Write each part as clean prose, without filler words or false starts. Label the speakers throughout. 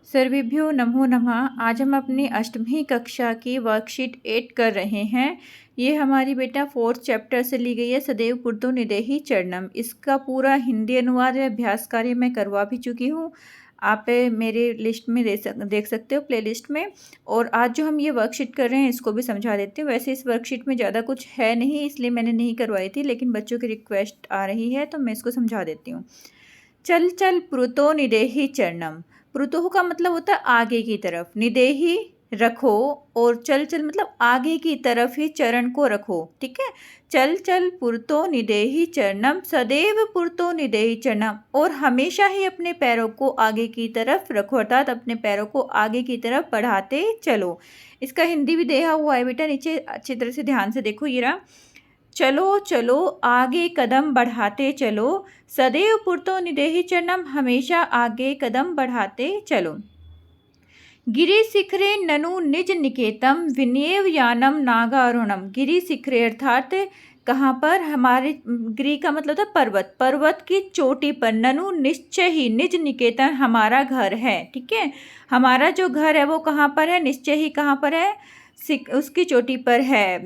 Speaker 1: सर्वेभ्यो नमो नमः। आज हम अपनी अष्टमी कक्षा की वर्कशीट 8 कर रहे हैं। ये हमारी बेटा 4th चैप्टर से ली गई है, सदैव पूर्तो निदेहि चरणम। इसका पूरा हिंदी अनुवाद या अभ्यास कार्य मैं करवा भी चुकी हूँ। आप मेरे लिस्ट में देख सकते हो, प्लेलिस्ट में। और आज जो हम ये वर्कशीट कर रहे हैं इसको भी समझा देती हूँ। वैसे इस वर्कशीट में ज़्यादा कुछ है नहीं, इसलिए मैंने नहीं करवाई थी, लेकिन बच्चों की रिक्वेस्ट आ रही है तो मैं इसको समझा देती हूँ। चल चल पुरुतो निदेहि चरणम। पुरुतो का मतलब होता है आगे की तरफ, निदेहि रखो, और चल चल मतलब आगे की तरफ ही चरण को रखो। ठीक है, चल चल पुरुतो निदेहि चरणम, सदैव पुरुतो निदेहि चरणम, और हमेशा ही अपने पैरों को आगे की तरफ रखो, अर्थात अपने पैरों को आगे की तरफ बढ़ाते चलो। इसका हिंदी भी दिया हुआ है बेटा, नीचे अच्छी तरह से ध्यान से देखो। ये रहा, चलो चलो आगे कदम बढ़ाते चलो, सदैव पुरतो निदेहि चरणम, हमेशा आगे कदम बढ़ाते चलो। गिरि शिखरे ननु निज निकेतम, विनयव यानम नागारुणम। गिरि शिखरे अर्थात कहाँ पर, हमारे गिरि का मतलब था पर्वत, पर्वत की चोटी पर, ननु निश्चय ही, निज निकेतन हमारा घर है। ठीक है, हमारा जो घर है वो कहाँ पर है, निश्चय ही कहाँ पर है, उसकी चोटी पर है,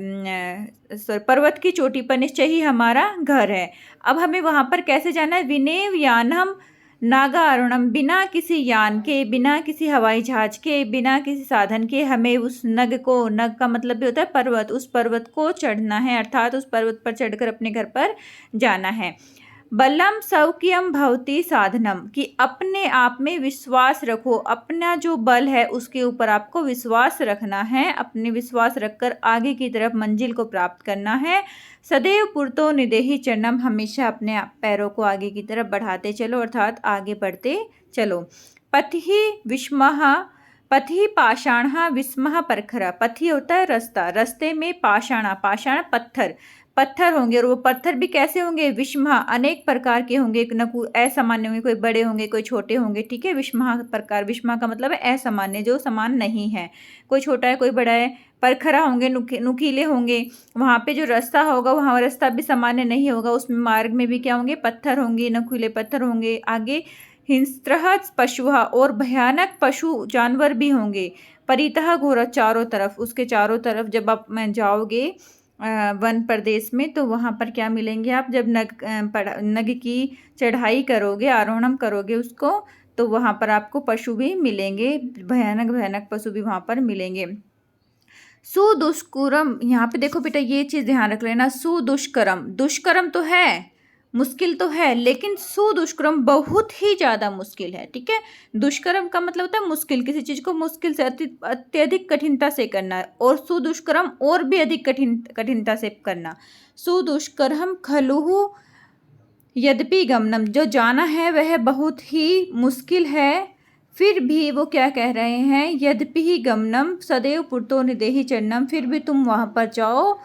Speaker 1: पर्वत की चोटी पर निश्चय ही हमारा घर है। अब हमें वहाँ पर कैसे जाना है, विनेव यानम नागा अरुणम, बिना किसी यान के, बिना किसी हवाई जहाज के, बिना किसी साधन के हमें उस नग को, नग का मतलब भी होता है पर्वत, उस पर्वत को चढ़ना है, अर्थात उस पर्वत पर चढ़कर अपने घर पर जाना है। बलम सौक्यम भवती साधनम, कि अपने आप में विश्वास रखो, अपना जो बल है उसके ऊपर आपको विश्वास रखना है, अपने विश्वास रखकर आगे की तरफ मंजिल को प्राप्त करना है। सदैव पुरतो निदेहि चरणम, हमेशा अपने पैरों को आगे की तरफ बढ़ाते चलो, अर्थात आगे बढ़ते चलो। पथि विस्मः, पथि पाषाण विस्मः परखरा। पथि होता है रास्ता, रास्ते में पाषाण, पाषाण पत्थर, पत्थर होंगे, और वो पत्थर भी कैसे होंगे, विषमः अनेक प्रकार के होंगे, न कोई असामान्य होंगे, कोई बड़े होंगे, कोई छोटे होंगे। ठीक है, विषमः प्रकार, विषमः का मतलब है असामान्य, जो समान नहीं है, कोई छोटा है कोई बड़ा है। परखरा होंगे, नुकीले होंगे, वहाँ पे जो रास्ता होगा वहाँ रास्ता भी सामान्य नहीं होगा, उसमें मार्ग में भी क्या होंगे, पत्थर होंगे, नुकीले पत्थर होंगे। आगे हिंस्त्रः पशुः, और भयानक पशु जानवर भी होंगे। परितः घोर, चारों तरफ, उसके चारों तरफ जब आप जाओगे वन प्रदेश में, तो वहाँ पर क्या मिलेंगे आप, जब नग की चढ़ाई करोगे, आरोहण करोगे उसको, तो वहाँ पर आपको पशु भी मिलेंगे, भयानक भयानक पशु भी वहाँ पर मिलेंगे। सुदुष्करम, यहाँ पे देखो बेटा ये चीज़ ध्यान रख लेना, सुदुष्करम, दुष्करम तो है, मुश्किल तो है, लेकिन सुदुष्करम बहुत ही ज़्यादा मुश्किल है। ठीक है, दुष्कर्म का मतलब होता है मुश्किल, किसी चीज़ को मुश्किल से, अत्यधिक कठिनता से करना है, और सुदुष्करम और भी अधिक कठिनता से करना। सुदुष्करम खलुहु यद्यपि गमनम, जो जाना है वह बहुत ही मुश्किल है, फिर भी वो क्या कह रहे हैं, यद्यपि ही गमनम सदैव पुरतो निदेहि चरणम, फिर भी तुम वहाँ पर जाओ।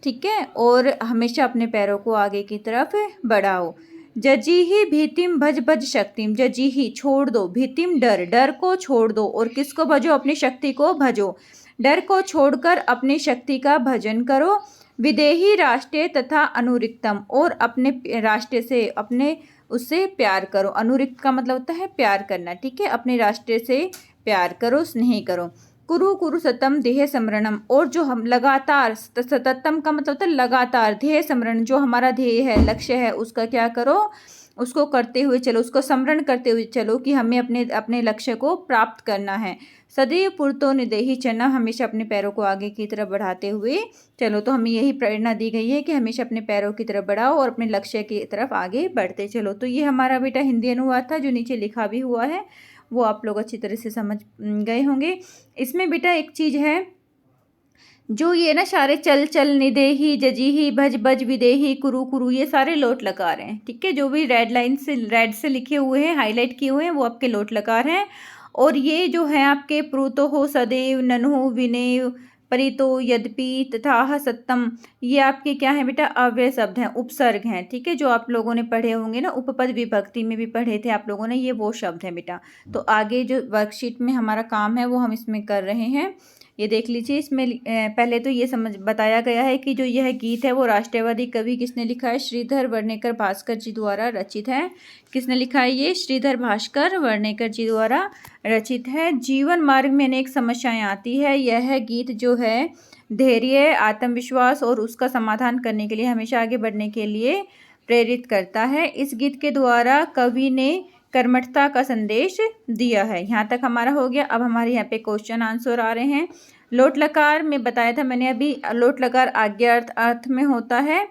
Speaker 1: ठीक है, और हमेशा अपने पैरों को आगे की तरफ बढ़ाओ। जजीहि भीतिम भज भज शक्तिम, जजीहि छोड़ दो, भीतिम डर, डर को छोड़ दो, और किसको भजो, अपनी शक्ति को भजो, डर को छोड़कर अपनी शक्ति का भजन करो। विदेही राष्ट्रीय तथा अनुरिक्तम, और अपने राष्ट्र से, अपने उससे प्यार करो। अनुरिक्त का मतलब होता है प्यार करना। ठीक है, अपने राष्ट्र से प्यार करो, स्नेह करो। कुरु कुरु सतम ध्येय स्मरणम, और जो हम लगातार, सततम का मतलब होता है लगातार, ध्येय स्मरण, जो हमारा ध्येय है, लक्ष्य है, उसका क्या करो, उसको करते हुए चलो, उसको स्मरण करते हुए चलो कि हमें अपने लक्ष्य को प्राप्त करना है। सदैव पुरतो निदेहि चरणम, हमेशा अपने पैरों को आगे की तरफ बढ़ाते हुए चलो। तो हमें यही प्रेरणा दी गई है कि हमेशा अपने पैरों की तरफ बढ़ाओ और अपने लक्ष्य की तरफ आगे बढ़ते चलो। तो ये हमारा बेटा हिंदी अनुवाद था, जो नीचे लिखा भी हुआ है, वो आप लोग अच्छी तरह से समझ गए होंगे। इसमें बेटा एक चीज़ है, जो ये ना सारे चल चल निदेहि जजीहि भज भज विदेहि कुरु कुरु, ये सारे लोट लकार हैं। ठीक है, जो भी रेड से लिखे हुए हैं, हाईलाइट किए हुए हैं, वो आपके लोट लकार हैं। और ये जो है आपके प्रूतो हो, सदैव, नन्हु, विनेव, परितो, यद्यपि, तथा, सत्यम, ये आपके क्या है बेटा, अव्यय शब्द हैं, उपसर्ग हैं। ठीक है, जो आप लोगों ने पढ़े होंगे ना, उपपद विभक्ति में भी पढ़े थे आप लोगों ने, ये वो शब्द हैं बेटा। तो आगे जो वर्कशीट में हमारा काम है वो हम इसमें कर रहे हैं। ये देख लीजिए। इसमें पहले तो ये समझ बताया गया है कि जो यह गीत है वो राष्ट्रवादी कवि किसने लिखा है, श्रीधर वर्णेकर भास्कर जी द्वारा रचित है। किसने लिखा है ये, श्रीधर भास्कर वर्णेकर जी द्वारा रचित है। जीवन मार्ग में अनेक समस्याएं आती है, यह गीत जो है धैर्य, आत्मविश्वास और उसका समाधान करने के लिए, हमेशा आगे बढ़ने के लिए प्रेरित करता है। इस गीत के द्वारा कवि ने कर्मठता का संदेश दिया है। यहाँ तक हमारा हो गया। अब हमारे यहाँ पे क्वेश्चन आंसर आ रहे हैं। लोट लकार में बताया था मैंने अभी, लोट लकार आज्ञा अर्थ में होता है,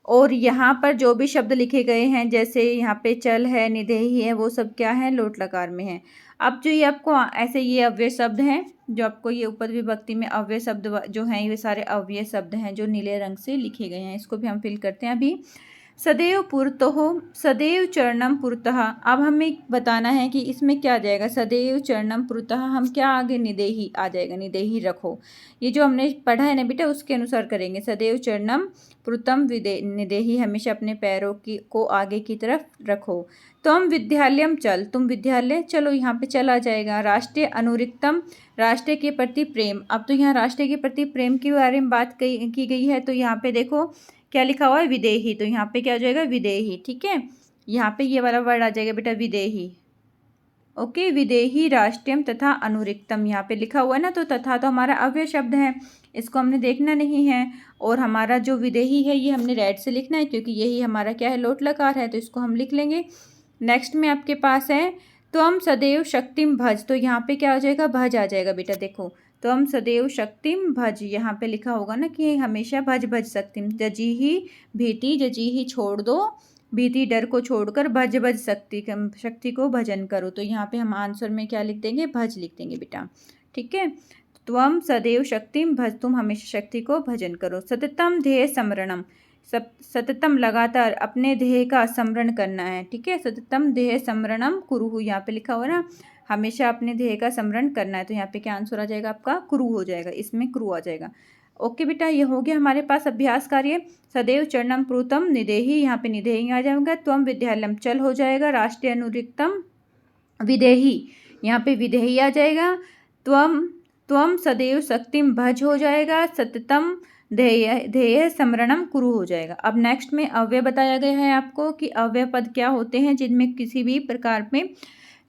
Speaker 1: और यहाँ पर जो भी शब्द लिखे गए हैं, जैसे यहाँ पे चल है, निदेही है, वो सब क्या है, लोट लकार में है। अब जो ये आपको ऐसे ये अव्यय शब्द हैं, जो आपको ये उपद विभक्ति में अव्यय शब्द जो हैं, ये सारे अव्यय शब्द हैं जो नीले रंग से लिखे गए हैं। इसको भी हम फिल करते हैं अभी। सदैव पुरतः, सदैव चरणम पुरतः। अब हमें बताना है कि इसमें क्या आ जाएगा, सदैव चरणम पुरतः, हम क्या आगे निदेही आ जाएगा, निदेही रखो। ये जो हमने पढ़ा है ना बेटा, उसके अनुसार करेंगे। सदैव चरणम पुरतम निदेही, हमेशा अपने पैरों की को आगे की तरफ रखो। तुम विद्यालयम चल, तुम विद्यालय चलो, यहाँ पे चल आ जाएगा। राष्ट्रीय अनुरिक्तम, राष्ट्र के प्रति प्रेम। अब तो यहाँ राष्ट्र के प्रति प्रेम के बारे में बात की गई है, तो यहाँ पे देखो क्या लिखा हुआ है, विदेही, तो यहाँ पे क्या हो जाएगा, विदेही। ठीक है, यहाँ पे ये वाला वर्ड आ जाएगा बेटा, विदेही। ओके, विदेही राष्ट्रीयम तथा अनुरिक्तम यहाँ पे लिखा हुआ है ना, तो तथा तो हमारा अव्यय शब्द है, इसको हमने देखना नहीं है। और हमारा जो विदेही है ये हमने रेड से लिखना है, क्योंकि यही हमारा क्या है, लोट लकार है, तो इसको हम लिख लेंगे। नेक्स्ट में आपके पास है तो हम सदैव शक्तिम भज, तो यहाँ पे क्या हो जाएगा, भज आ जाएगा बेटा। देखो, तो हम सदैव शक्तिम भज, यहाँ पे लिखा होगा ना कि हमेशा भज भज शक्तिम। जजी ही भीति, जजी ही छोड़ दो भीति, डर को छोड़कर भज भज शक्ति को भजन करो। तो यहाँ पे हम आंसर में क्या लिख देंगे, भज लिख देंगे बेटा। ठीक है, त्वम सदैव शक्तिम भज, तुम हमेशा शक्ति को भजन करो। सततम ध्येय स्मरणम, सततम लगातार अपने ध्येय का स्मरण करना है। ठीक है, सततम ध्येय स्मरणम कुरु, यहाँ पे लिखा हुआ ना, हमेशा अपने ध्येय का स्मरण करना है। तो यहाँ पे क्या आंसर आ जाएगा आपका, कुरु हो जाएगा, इसमें कुरु आ जाएगा। ओके बेटा, ये हो गया हमारे पास अभ्यास कार्य। सदैव चरणम प्रुतम निदेही, यहाँ पे निदेही आ जाएगा। त्वम विद्यालयम चल हो जाएगा। राष्ट्रीय अनुरिक्तम विदेही, यहाँ पे विदेही आ जाएगा। त्वम सदैव शक्तिम भज हो जाएगा। सततम ध्येय स्मरणम कुरु हो जाएगा। अब नेक्स्ट में अव्यय बताया गया है आपको कि अव्यय पद क्या होते हैं, जिनमें किसी भी प्रकार में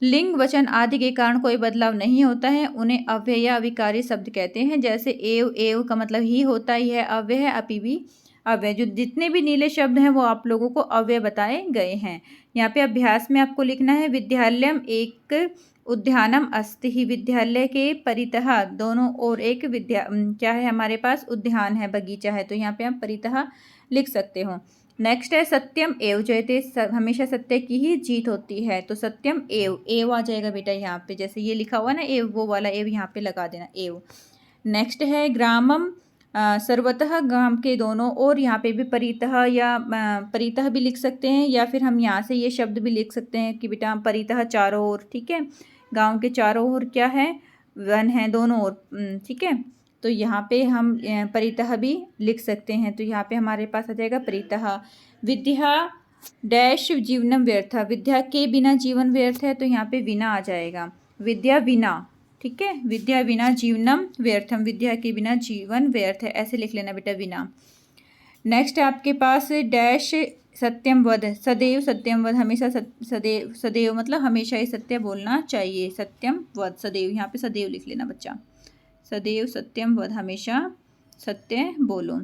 Speaker 1: लिंग वचन आदि के कारण कोई बदलाव नहीं होता है, उन्हें अव्यय या अविकारी शब्द कहते हैं। जैसे एव, एव का मतलब ही होता ही है, अव्यय है, अपि भी अव्यय। जो जितने भी नीले शब्द हैं वो आप लोगों को अव्यय बताए गए हैं। यहाँ पे अभ्यास में आपको लिखना है, विद्यालयम एक उद्यानम अस्ति ही, विद्यालय के परितः दोनों ओर एक क्या है हमारे पास, उद्यान है, बगीचा है, तो यहाँ पे हम परितः लिख सकते हो। नेक्स्ट है सत्यम एव जयते, हमेशा सत्य की ही जीत होती है, तो सत्यम एव, एव आ जाएगा बेटा यहाँ पे, जैसे ये लिखा हुआ ना एव, वो वाला एव यहाँ पे लगा देना, एव। नेक्स्ट है ग्रामम, सर्वतः, ग्राम के दोनों, और यहाँ पे भी परितः या परितः भी लिख सकते हैं, या फिर हम यहाँ से ये शब्द भी लिख सकते हैं कि बेटा परितः चारों ओर। ठीक है, गांव के चारों ओर क्या है, वन है दोनों ओर। ठीक है, तो यहाँ पे हम परितः भी लिख सकते हैं, तो यहाँ पे हमारे पास आ जाएगा परितः। विद्या डैश जीवनम व्यर्थ, विद्या के बिना जीवन व्यर्थ है, तो यहाँ पे विना आ जाएगा, विद्या बिना। ठीक है, विद्या बिना जीवनम व्यर्थम, विद्या के बिना जीवन व्यर्थ है, ऐसे लिख लेना बेटा, बिना। नेक्स्ट है आपके पास डैश सत्यम वद, सदैव सत्यम वद, हमेशा सदैव, सदैव मतलब हमेशा ही सत्य बोलना चाहिए, सत्यम वद, सदैव, यहाँ पे सदैव लिख लेना बच्चा, सदैव सत्यम वद, हमेशा सत्य बोलो।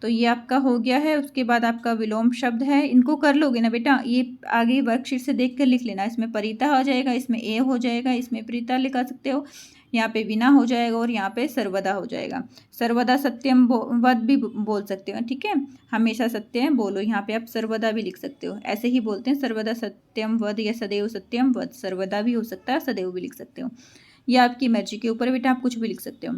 Speaker 1: तो ये आपका हो गया है। उसके बाद आपका विलोम शब्द है, इनको कर लोगे ना बेटा, ये आगे वर्कशीट से देख कर लिख लेना। इसमें परिता हो जाएगा, इसमें ए हो जाएगा, इसमें प्रीता लिखा सकते हो, यहाँ पे विना हो जाएगा, और यहाँ पे सर्वदा हो जाएगा। सर्वदा सत्यम वद भी बोल सकते हो। ठीक है, हमेशा सत्य बोलो, यहाँ पे आप सर्वदा भी लिख सकते हो, ऐसे ही बोलते हैं, सर्वदा सत्यम वद या सदैव सत्यम वद, सर्वदा भी हो सकता है, सदैव भी लिख सकते हो, ये आपकी मर्जी के ऊपर बेटा, आप कुछ भी लिख सकते हो।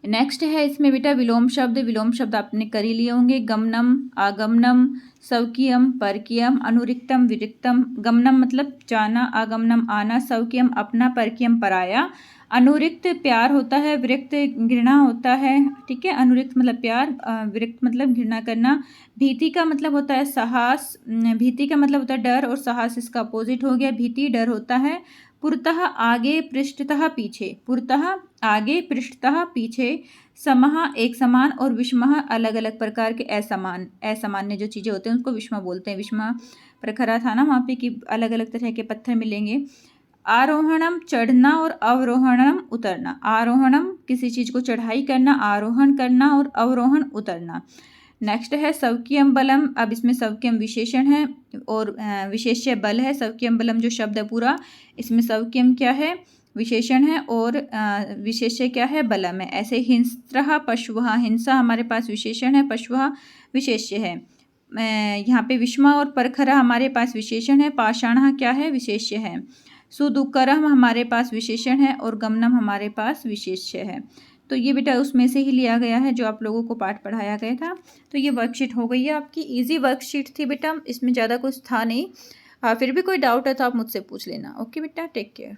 Speaker 1: नेक्स्ट है इसमें बेटा विलोम शब्द, विलोम शब्द आपने कर ही लिए होंगे। गमनम, आगमनम, स्वकीयम, परकीयम, अनुरिक्तम, विरिक्तम। गमनम मतलब जाना, आगमनम आना, स्वकीयम अपना, परकीयम पराया। अनुरिक्त प्यार होता है, विरिक्त घृणा होता है। ठीक है, अनुरिक्त मतलब प्यार, विरिक्त मतलब घृणा करना। भीति का मतलब होता है साहस, भीति का मतलब होता है डर, और साहस इसका अपोजिट हो गया, भीति डर होता है। पुरतः आगे पृष्ठतः पीछे, पुरतः आगे पृष्ठतः पीछे, समः एक समान और विषमः अलग अलग प्रकार के असामान्य जो चीज़ें होते हैं उसको विषमा बोलते हैं। विषमा प्रखरा था ना वहाँ पे कि अलग अलग तरह के पत्थर मिलेंगे। आरोहणम चढ़ना और अवरोहणम उतरना। आरोहणम किसी चीज़ को चढ़ाई करना, आरोहण करना और अवरोहण उतरना। नेक्स्ट है सवकीयम बलम। अब इसमें सवकीयम विशेषण है और विशेष्य बल है। सवकीयम बलम जो शब्द है पूरा, इसमें सवकीयम क्या है, विशेषण है, और विशेष्य क्या है, बलम है। ऐसे हिंस्त्रः पशुः, हिंसा हमारे पास विशेषण है, पशुः विशेष्य है। यहाँ पे विषमा और परखरा हमारे पास विशेषण है, पाषाणः क्या है, विशेष्य है। सुदुकरम हमारे पास विशेषण है और गमनम हमारे पास विशेष्य है। तो ये बेटा उसमें से ही लिया गया है जो आप लोगों को पाठ पढ़ाया गया था। तो ये वर्कशीट हो गई है आपकी, इजी वर्कशीट थी बेटा, इसमें ज़्यादा कुछ था नहीं। फिर भी कोई डाउट है तो आप मुझसे पूछ लेना। ओके बेटा, टेक केयर।